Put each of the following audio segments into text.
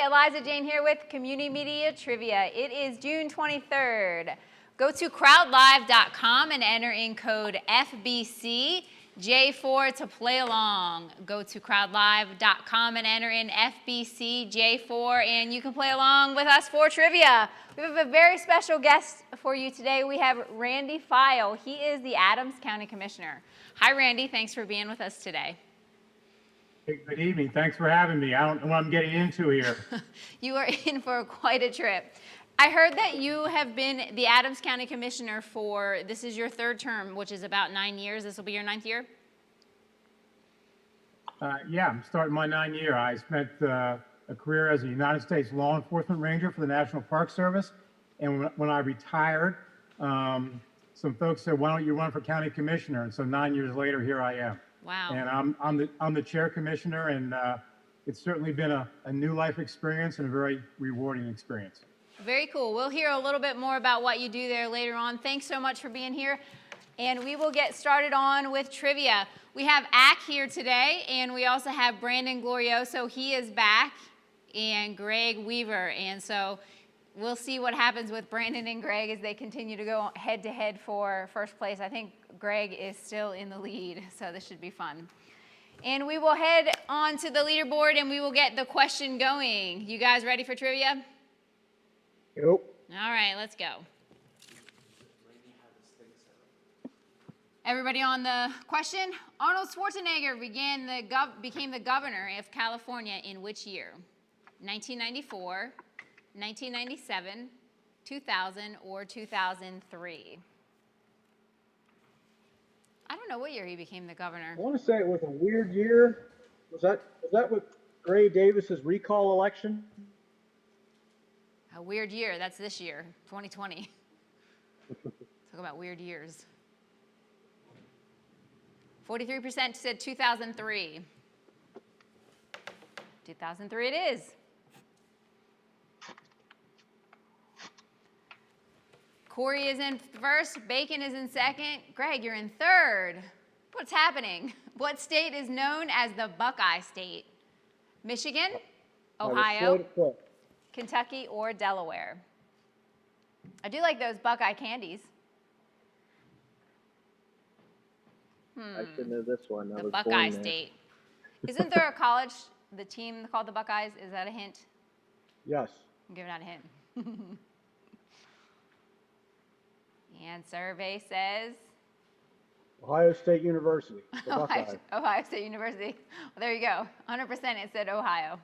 Eliza Jayne here with Community Media Trivia. It is June 23rd. Go to crowdlive.com and enter in code FBCJ4 to play along. Go to crowdlive.com and enter in FBCJ4 and you can play along with us for trivia. We have a very special guest for you today. We have Randy Phiel. He is the Adams County Commissioner. Hi, Randy. Thanks for being with us today. Hey, good evening. Thanks for having me. I don't know what I'm getting into here. You are in for quite a trip. I heard that you have been the Adams County Commissioner for, this is your third term, which is about 9 years. This will be your 9th year? Yeah, I'm starting my 9th year. I spent a career as a United States law enforcement ranger for the National Park Service. And when I retired, some folks said, why don't you run for county commissioner? And so 9 years later, here I am. Wow. And I'm the chair commissioner, and it's certainly been a new life experience and a very rewarding experience. Very cool. We'll hear a little bit more about what you do there later on. Thanks so much for being here. And we will get started on with trivia. We have Ack here today, and we also have Brandon Glorioso. He is back, and Greg Weaver. And so we'll see what happens with Brandon and Greg as they continue to go head-to-head for first place. I think Greg is still in the lead, so this should be fun. And we will head on to the leaderboard, and we will get the question going. You guys ready for trivia? Yep. All right, let's go. Everybody on the question? Arnold Schwarzenegger became the governor of California in which year? 1994, 1997, 2000, or 2003? I don't know what year he became the governor. I want to say it was a weird year. Was that with Gray Davis's recall election? A weird year. That's this year, 2020. Talk about weird years. 43% said 2003. 2003 it is. Corey is in first, Bacon is in second, Greg, you're in third. What's happening? What state is known as the Buckeye State? Michigan, Ohio, Kentucky, or Delaware? I do like those Buckeye candies. I should know this one. The Buckeye State. Isn't there a college, the team called the Buckeyes? Is that a hint? Yes. I'm giving out a hint. And survey says? Ohio State University. The Buckeyes. Ohio State University. Well, there you go. 100% it said Ohio.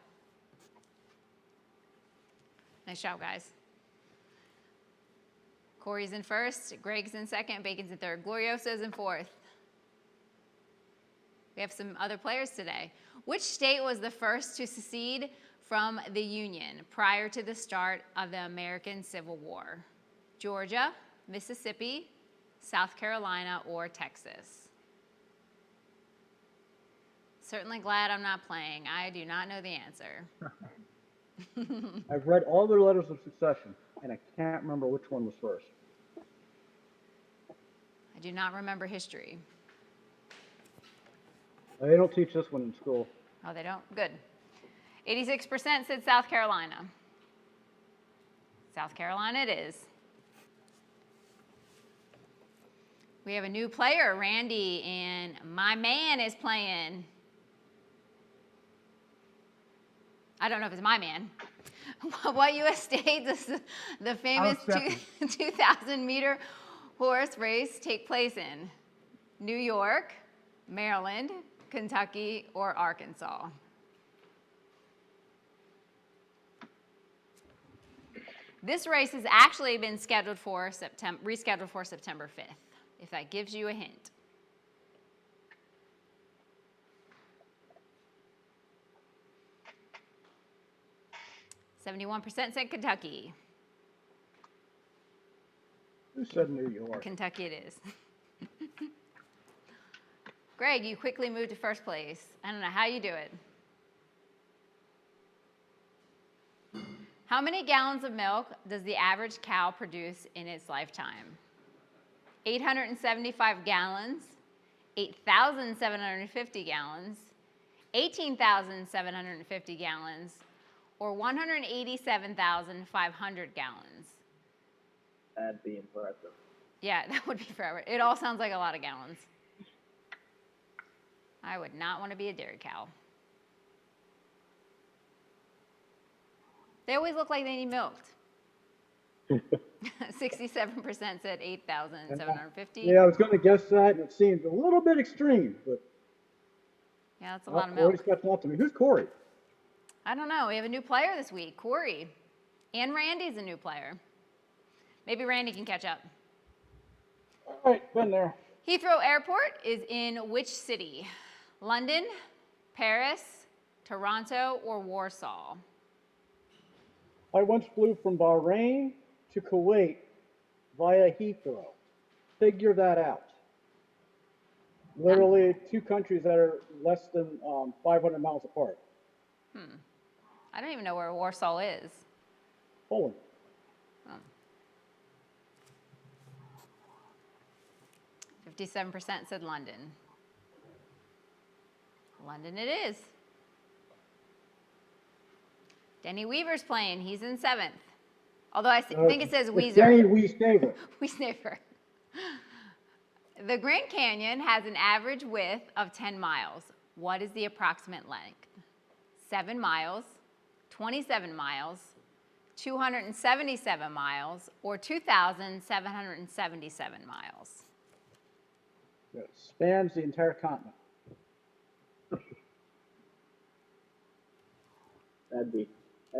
Nice job, guys. Corey's in first, Greg's in second, Bacon's in third, Glorioso's in fourth. We have some other players today. Which state was the first to secede from the Union prior to the start of the American Civil War? Georgia, Mississippi, South Carolina, or Texas? Certainly glad I'm not playing. I do not know the answer. I've read all their letters of succession, and I can't remember which one was first. I do not remember history. They don't teach this one in school. Oh, they don't? Good. 86% said South Carolina. South Carolina it is. We have a new player, Randy, and my man is playing. I don't know if it's my man. What U.S. state does the famous 2,000-meter horse race take place in? New York, Maryland, Kentucky, or Arkansas? This race has actually been scheduled for rescheduled for September 5th, if that gives you a hint. .71% said Kentucky. Who said New York? Kentucky it is. Greg, you quickly moved to first place. I don't know how you do it. How many gallons of milk does the average cow produce in its lifetime? 875 gallons, 8,750 gallons, 18,750 gallons, or 187,500 gallons? That'd be impressive. Yeah, that would be forever. It all sounds like a lot of gallons. I would not want to be a dairy cow. They always look like they need milked. 67% said 8,750. Yeah, I was going to guess that, and it seemed a little bit extreme, but Yeah, that's a lot of milk. Corey's catching up to me. Who's Corey? I don't know. We have a new player this week, Corey. And Randy's a new player. Maybe Randy can catch up. All right, been there. Heathrow Airport is in which city? London, Paris, Toronto, or Warsaw? I once flew from Bahrain to Kuwait via Heathrow. Figure that out. Literally two countries that are less than 500 miles apart. I don't even know where Warsaw is. Poland. Oh. 57% said London. London it is. Denny Weaver's playing. He's in 7th. Although I think it says It's Danny Weezer. Weaver. Weaver. The Grand Canyon has an average width of 10 miles. What is the approximate length? 7 miles, 27 miles, 277 miles, or 2,777 miles? It spans the entire continent. That'd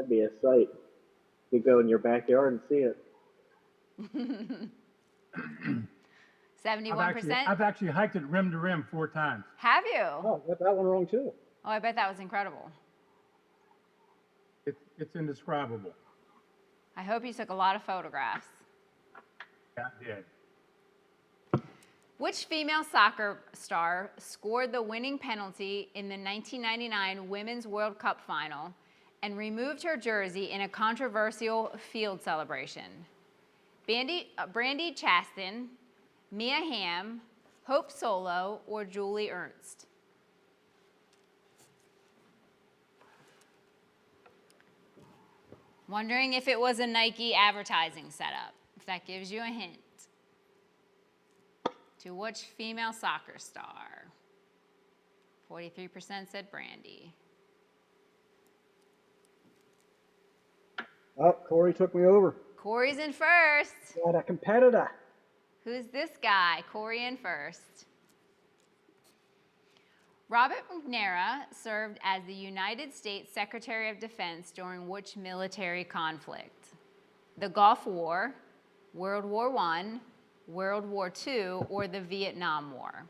be a sight. You go in your backyard and see it. 71%? I've actually hiked it rim to rim 4 times. Have you? Oh, I got that one wrong too. Oh, I bet that was incredible. It's indescribable. I hope you took a lot of photographs. Yeah, I did. Which female soccer star scored the winning penalty in the 1999 Women's World Cup final and removed her jersey in a controversial field celebration? Brandy Chaston, Mia Hamm, Hope Solo, or Julie Ernst? Wondering if it was a Nike advertising setup, if that gives you a hint. To which female soccer star? 43% said Brandy. Oh, Corey took me over. Corey's in first. Got a competitor. Who's this guy? Corey in first. Robert McNamara served as the United States Secretary of Defense during which military conflict? The Gulf War, World War I, World War II, or the Vietnam War?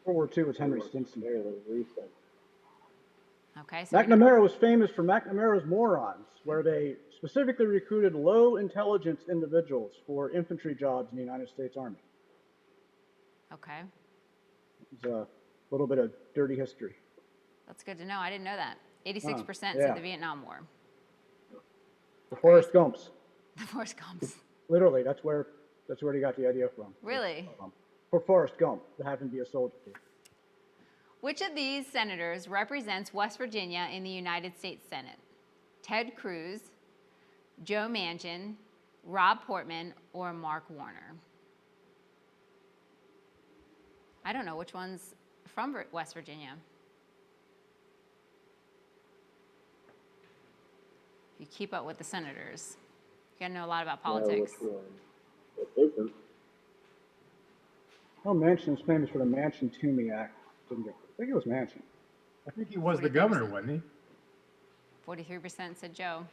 World War II was Henry Stinson. Fairly recent. Okay, so McNamara was famous for McNamara's morons, where they specifically recruited low intelligence individuals for infantry jobs in the United States Army. okay, It's a little bit of dirty history. that's good to know. I didn't know that. 86% yeah. said the Vietnam War. The Forrest Gumps. The Forrest Gumps. Literally, that's where he got the idea from. Really? For Forrest Gump to have him be a soldier. Which of these senators represents West Virginia in the United States Senate? Ted Cruz, Joe Manchin, Rob Portman, or Mark Warner? I don't know which one's from West Virginia. If you keep up with the senators, you gotta know a lot about politics. Which one? It isn't. Well, Manchin was famous for the Manchin-Toomey Act. I think it was Manchin. I think he was the governor, wasn't he? 43% said Joe.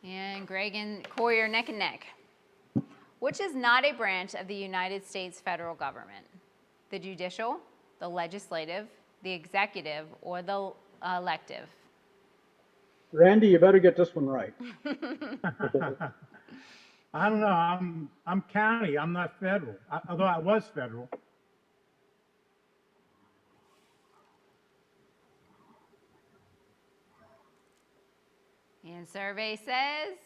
And Greg and Corey are neck and neck. Which is not a branch of the United States federal government? The judicial, the legislative, the executive, or the elective? Randy, you better get this one right. I don't know. I'm county. I'm not federal. Although I was federal. And survey says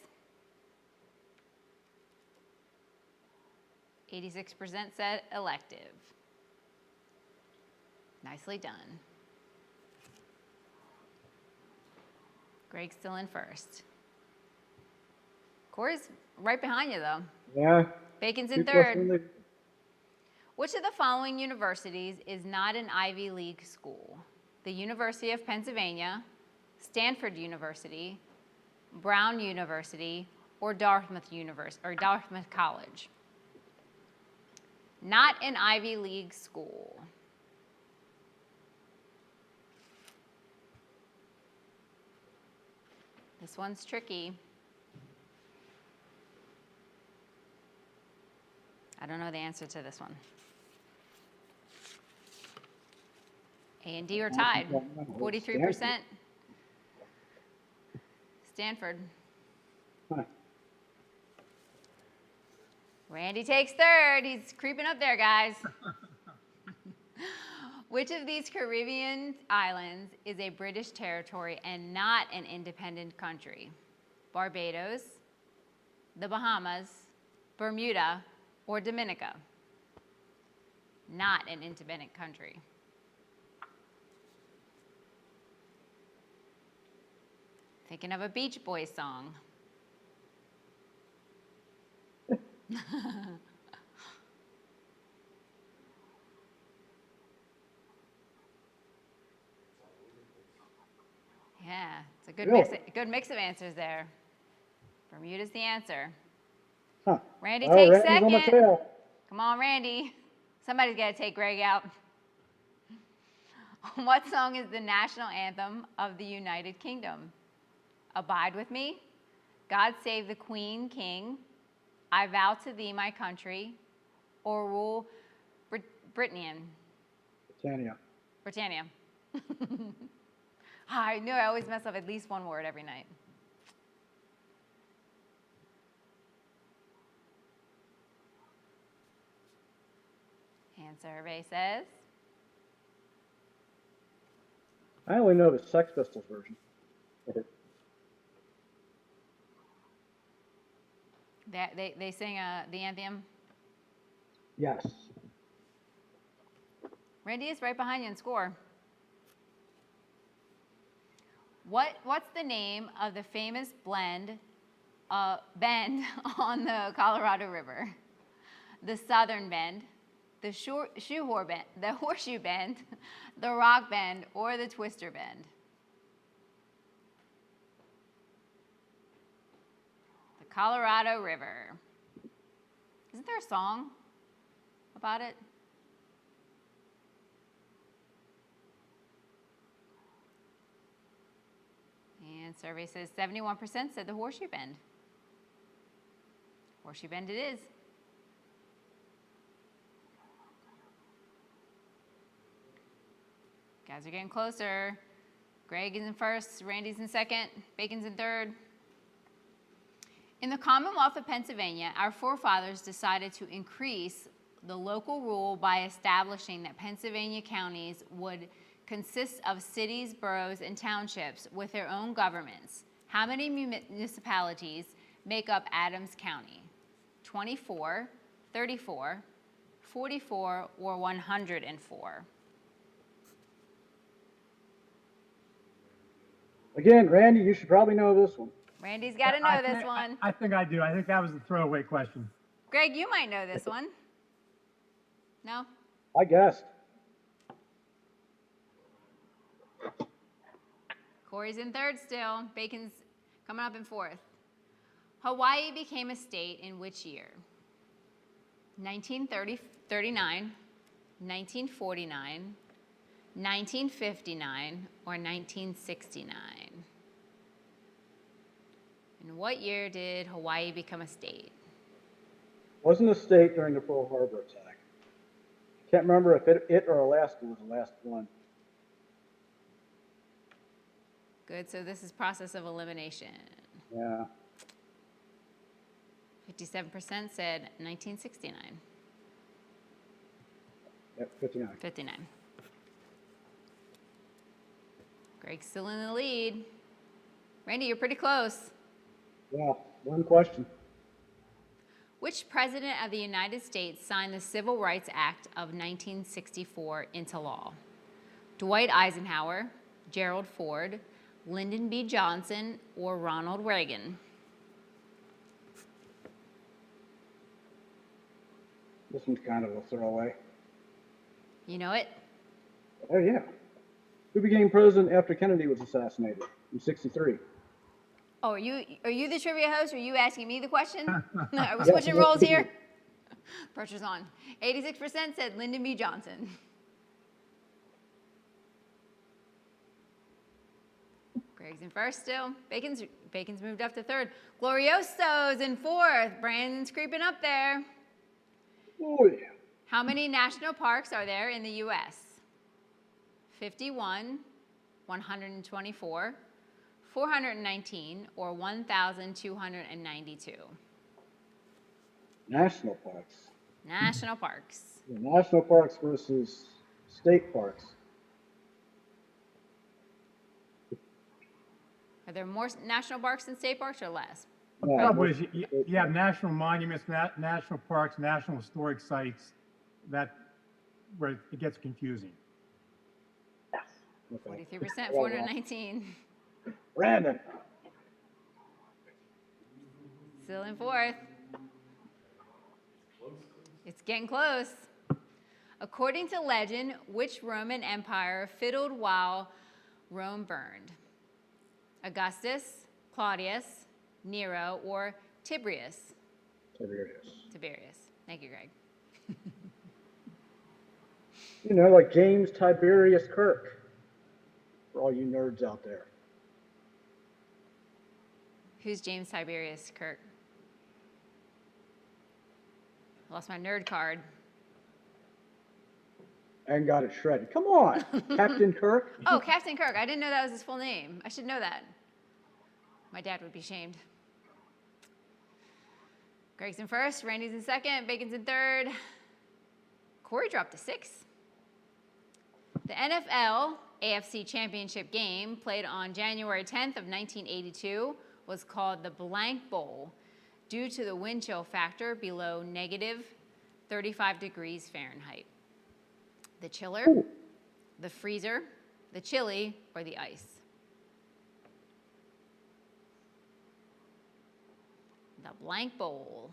86% said elective. Nicely done. Greg's still in first. Corey's right behind you, though. Yeah. Bacon's in Two third. question lead. Which of the following universities is not an Ivy League school? The University of Pennsylvania, Stanford University, Brown University, or Dartmouth College? Not an Ivy League school. This one's tricky. I don't know the answer to this one. A and D are tied, 43%. Stanford. Huh. Randy takes third. He's creeping up there, guys. Which of these Caribbean islands is a British territory and not an independent country? Barbados, the Bahamas, Bermuda, or Dominica? Not an independent country. Thinking of a Beach Boys song. Yeah, it's a good mix of answers there. Bermuda's the answer. Huh. Randy Oh, takes Randy's on the second. tail. Come on, Randy. Somebody's got to take Greg out. What song is the national anthem of the United Kingdom? Abide with Me, God Save the Queen, King, I Vow to Thee, My Country, or Rule Britannia. Britannia. I knew I always mess up at least one word every night. And survey says I only know the Sex Pistols version. they sing the anthem. Yes. Randy is right behind you in score. What's the name of the famous bend on the Colorado River? The Southern Bend, the Horseshoe Bend, the Rock Bend, or the Twister Bend? The Colorado River. Isn't there a song about it? And survey says 71% said the Horseshoe Bend. Horseshoe Bend it is. Guys are getting closer. Greg is in first, Randy's in second, Bacon's in third. In the Commonwealth of Pennsylvania, our forefathers decided to increase the local rule by establishing that Pennsylvania counties would consist of cities, boroughs, and townships with their own governments. How many municipalities make up Adams County? 24, 34, 44, or 104? Again, Randy, you should probably know this one. Randy's got to know this one. I think I do. I think that was the throwaway question. Greg, you might know this one. No? I guessed. Corey's in third still. Bacon's coming up in fourth. Hawaii became a state in which year? 1939, 1949, 1959, or 1969? In what year did Hawaii become a state? Wasn't a state during the Pearl Harbor attack. Can't remember if it or Alaska was the last one. Good, so this is process of elimination. Yeah. 57% said 1969. Yep, 59. 59. Greg's still in the lead. Randy, you're pretty close. Yeah, one question. Which president of the United States signed the Civil Rights Act of 1964 into law? Dwight Eisenhower, Gerald Ford, Lyndon B. Johnson, or Ronald Reagan? This one's kind of a throwaway. You know it? Oh, yeah. Who became president after Kennedy was assassinated in 63? Oh, are you the trivia host, or are you asking me the question? Are we switching roles here? Pressure's on. 86% said Lyndon B. Johnson. Greg's in first still. Bacon's moved up to third. Glorioso's in fourth. Brandon's creeping up there. Oh, yeah. How many national parks are there in the U.S.? 51, 124, 419, or 1,292? National parks. National parks. Yeah, national parks versus state parks. Are there more national parks than state parks, or less? Probably is you have national monuments, national parks, national historic sites. That where it gets confusing. Yes. Okay. 43%, 419. Brandon. Still in fourth. It's getting close. According to legend, which Roman empire fiddled while Rome burned? Augustus, Claudius, Nero, or Tiberius? Tiberius. Tiberius. Thank you, Greg. You know, like James Tiberius Kirk, for all you nerds out there. Who's James Tiberius Kirk? Lost my nerd card. And got it shredded. Come on, Captain Kirk. Oh, Captain Kirk. I didn't know that was his full name. I should know that. My dad would be shamed. Greg's in first, Randy's in second, Bacon's in third. Corey dropped to sixth. The NFL AFC Championship Game, played on January 10th of 1982, was called the Blank Bowl due to the wind chill factor below negative 35 degrees Fahrenheit. The chiller, the freezer, the chili, or the ice? The Blank Bowl.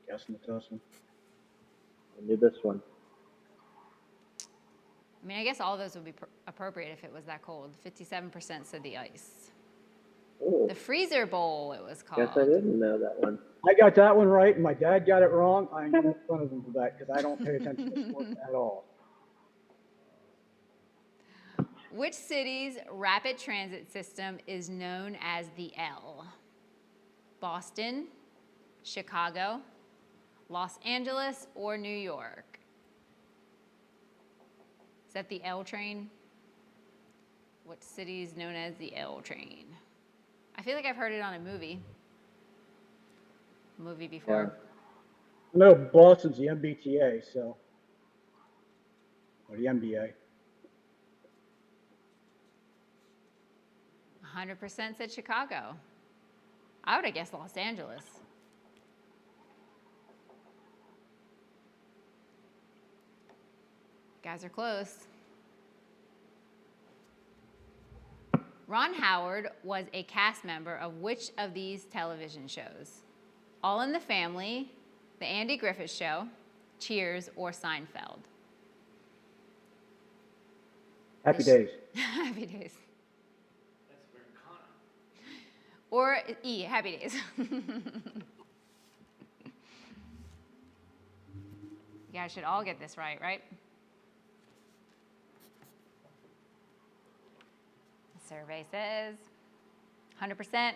Guessing the toast one. I knew this one. I mean, I guess all those would be appropriate if it was that cold. 57% said the ice. Oh, The freezer bowl, it was called. guess I didn't know that one. I got that one right, and my dad got it wrong. I'm going to make fun of him for that because I don't pay attention to sports at all. Which city's rapid transit system is known as the L? Boston, Chicago, Los Angeles, or New York? Is that the L train? What city is known as the L train? I feel like I've heard it on a movie before. I know Boston's the MBTA, so, or the MBA. 100% said Chicago. I would have guessed Los Angeles. Guys are close. Ron Howard was a cast member of which of these television shows? All in the Family, The Andy Griffith Show, Cheers, or Seinfeld? Happy Days. Happy Days. Or E, Happy Days. You guys should all get this right? The survey says 100%,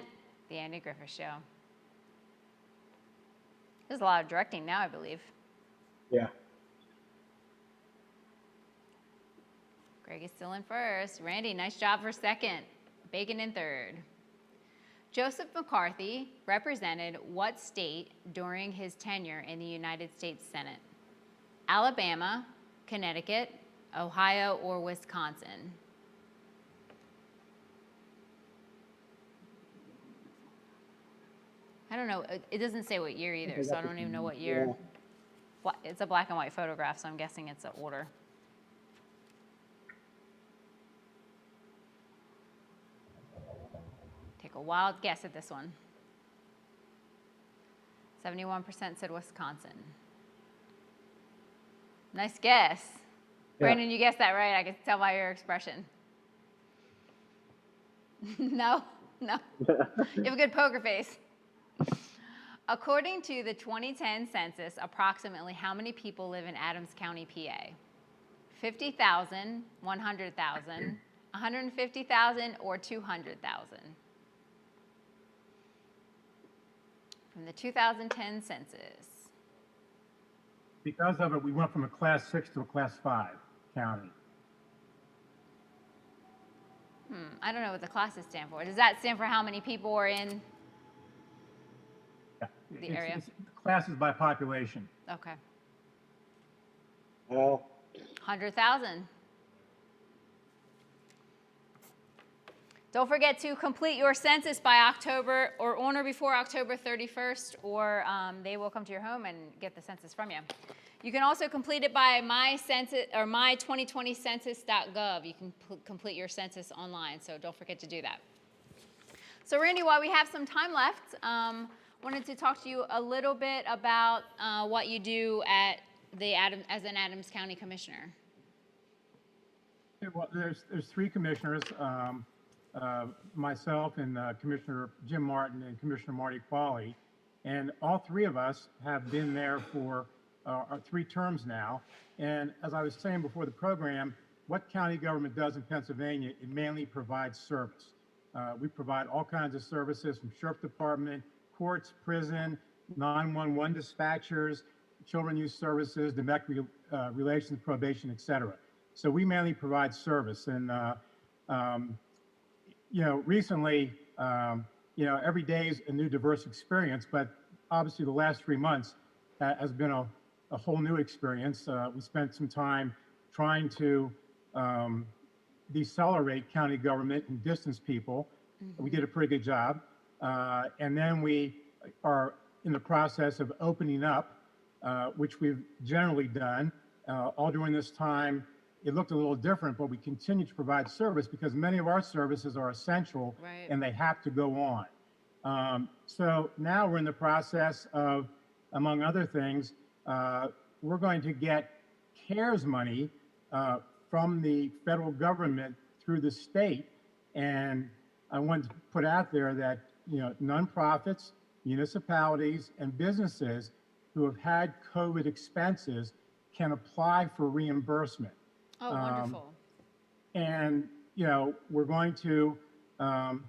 The Andy Griffith Show. There's a lot of directing now, I believe. Yeah. Greg is still in first. Randy, nice job for second. Bacon in third. Joseph McCarthy represented what state during his tenure in the United States Senate? Alabama, Connecticut, Ohio, or Wisconsin? I don't know. It doesn't say what year either, Okay, so I that's don't even know what year. It's a black and white photograph, so I'm guessing it's an order. Take a wild guess at this one. 71% said Wisconsin. Nice guess. Yeah. Brandon, you guessed that right. I can tell by your expression. No. You have a good poker face. According to the 2010 census, approximately how many people live in Adams County, PA? 50,000, 100,000, 150,000, or 200,000? From the 2010 census. Because of it, we went from a class 6 to a class 5 county. I don't know what the classes stand for. Does that stand for how many people are in Yeah. the area? It's classes by population. Okay. Well, 100,000. Don't forget to complete your census by October or on or before October 31st, or they will come to your home and get the census from you. You can also complete it by my2020census.gov. You can complete your census online, so don't forget to do that. So Randy, while we have some time left, wanted to talk to you a little bit about what you do at as an Adams County Commissioner. Well, there's 3 commissioners, myself and Commissioner Jim Martin and Commissioner Marty Qualley, and all 3 of us have been there for our 3 terms now. And as I was saying before the program, what county government does in Pennsylvania, it mainly provides service. We provide all kinds of services from sheriff department, courts, prison, 911 dispatchers, children youth services, domestic relations, probation, et cetera. So we mainly provide service. And, recently, every day is a new diverse experience, but obviously the last 3 months has been a whole new experience. We spent some time trying to decelerate county government and distance people. We did a pretty good job. And then we are in the process of opening up, which we've generally done. All during this time, it looked a little different, but we continue to provide service because many of our services are essential, Right. and they have to go on. So now we're in the process of, among other things, we're going to get CARES money from the federal government through the state. And I want to put out there that, nonprofits, municipalities, and businesses who have had COVID expenses can apply for reimbursement. Oh, wonderful. And, we're going to,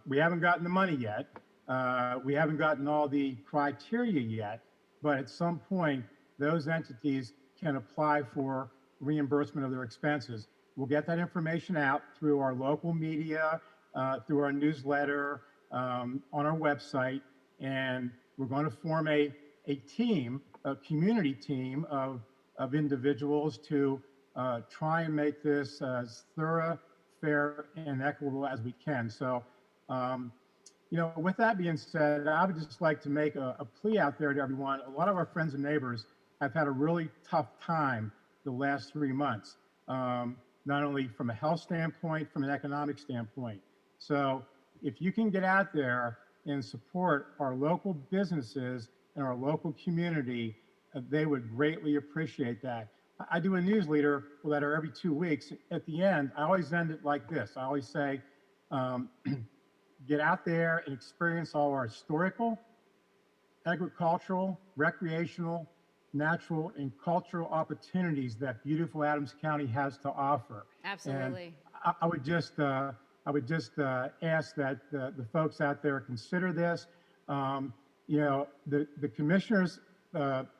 we haven't gotten the money yet. We haven't gotten all the criteria yet, but at some point, those entities can apply for reimbursement of their expenses. We'll get that information out through our local media, through our newsletter, on our website, and we're going to form a team, a community team of individuals to try and make this as thorough, fair, and equitable as we can. So, with that being said, I would just like to make a plea out there to everyone. A lot of our friends and neighbors have had a really tough time the last 3 months, not only from a health standpoint, from an economic standpoint. So if you can get out there and support our local businesses and our local community, they would greatly appreciate that. I do a newsletter every 2 weeks. At the end, I always end it like this. I always say, get out there and experience all our historical, agricultural, recreational, natural, and cultural opportunities that beautiful Adams County has to offer. Absolutely. And I would just ask that the folks out there consider this. The commissioner's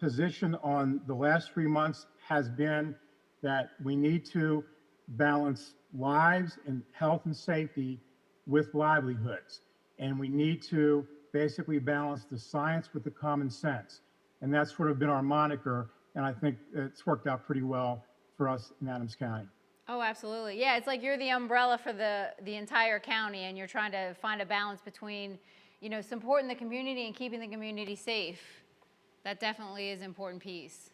position on the last 3 months has been that we need to balance lives and health and safety with livelihoods. And we need to basically balance the science with the common sense. And that's sort of been our moniker. And I think it's worked out pretty well for us in Adams County. Oh, absolutely. Yeah, it's like you're the umbrella for the entire county, and you're trying to find a balance between, you know, supporting the community and keeping the community safe. That definitely is an important piece.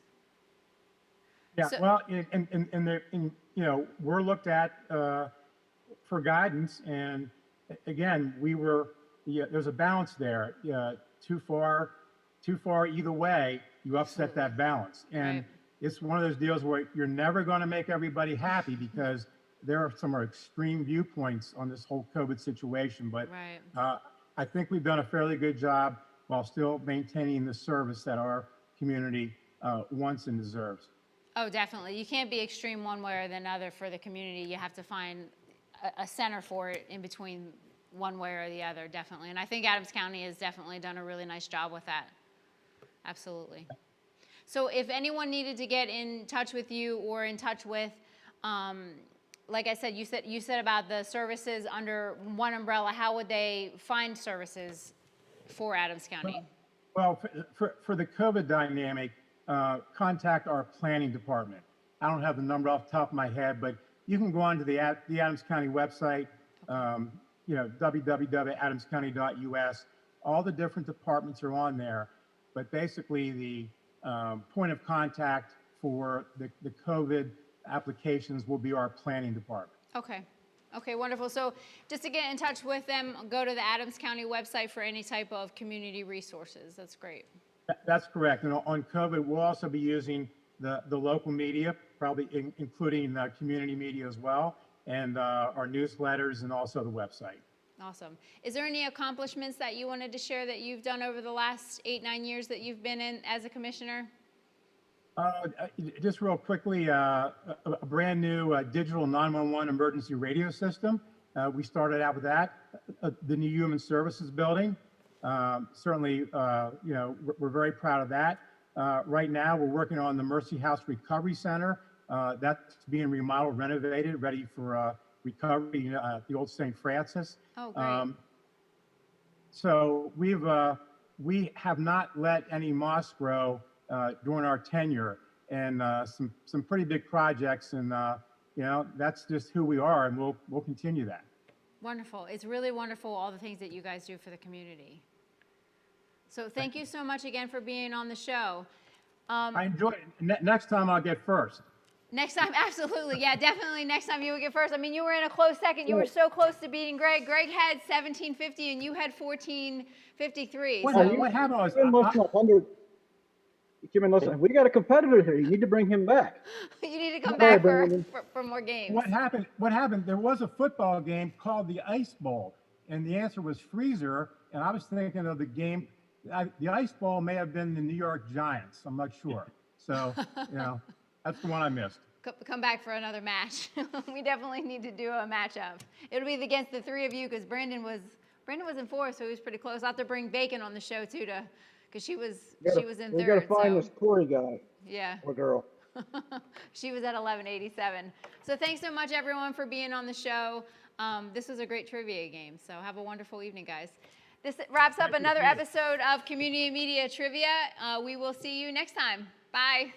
Yeah, So- well, you know, we're looked at for guidance, and again, there's a balance there. Too far either way, you upset Absolutely. that balance. And Right. it's one of those deals where you're never going to make everybody happy because there are some extreme viewpoints on this whole COVID situation. But Right. I think we've done a fairly good job while still maintaining the service that our community wants and deserves. Oh, definitely. You can't be extreme one way or the other for the community. You have to find a center for it in between one way or the other, definitely. And I think Adams County has definitely done a really nice job with that. Absolutely. So if anyone needed to get in touch with you or in touch with, like I said, you said about the services under one umbrella, how would they find services for Adams County? Well, for the COVID dynamic, contact our planning department. I don't have the number off the top of my head, but you can go onto the Adams County website, you know, www.adamscounty.us. All the different departments are on there, but basically the point of contact for the COVID applications will be our planning department. Okay. Okay, wonderful. So just to get in touch with them, go to the Adams County website for any type of community resources. That's great. That's correct. And on COVID, we'll also be using the local media, probably including the community media as well, and our newsletters and also the website. Awesome. Is there any accomplishments that you wanted to share that you've done over the last 8-9 years that you've been in as a commissioner? Just real quickly, a brand new digital 911 emergency radio system. We started out with that. The new Human Services building. Certainly, you know, we're very proud of that. Right now, we're working on the Mercy House Recovery Center. That's being remodeled, renovated, ready for recovery at the old St. Francis. Oh, great. So we have not let any moss grow during our tenure, and some pretty big projects, and you know, that's just who we are, and we'll continue that. Wonderful. It's really wonderful, all the things that you guys do for the community. So thank you so much again for being on the show. I enjoy it. Next time I'll get first. Next time, absolutely. Yeah, definitely next time you will get first. I mean, you were in a close second. You were so close to beating Greg. Greg had 1750 and you had 1453. What happened was, Listen, we got a competitor here. You need to bring him back. You need to come back for more games. what happened, there was a football game called the Ice Bowl, and the answer was freezer, and I was thinking of the game, the Ice Bowl may have been the New York Giants. I'm not sure. So, you know, that's the one I missed. Come back for another match. We definitely need to do a matchup. It'll be against the three of you because Brandon was in fourth, so he was pretty close. I'll have to bring Bacon on the show too, because she was in third. We got to find this Corey guy. Yeah. Or girl. She was at 1187. So thanks so much, everyone, for being on the show. This was a great trivia game. So have a wonderful evening, guys. This wraps up another episode of Community Media Trivia. We will see you next time. Bye.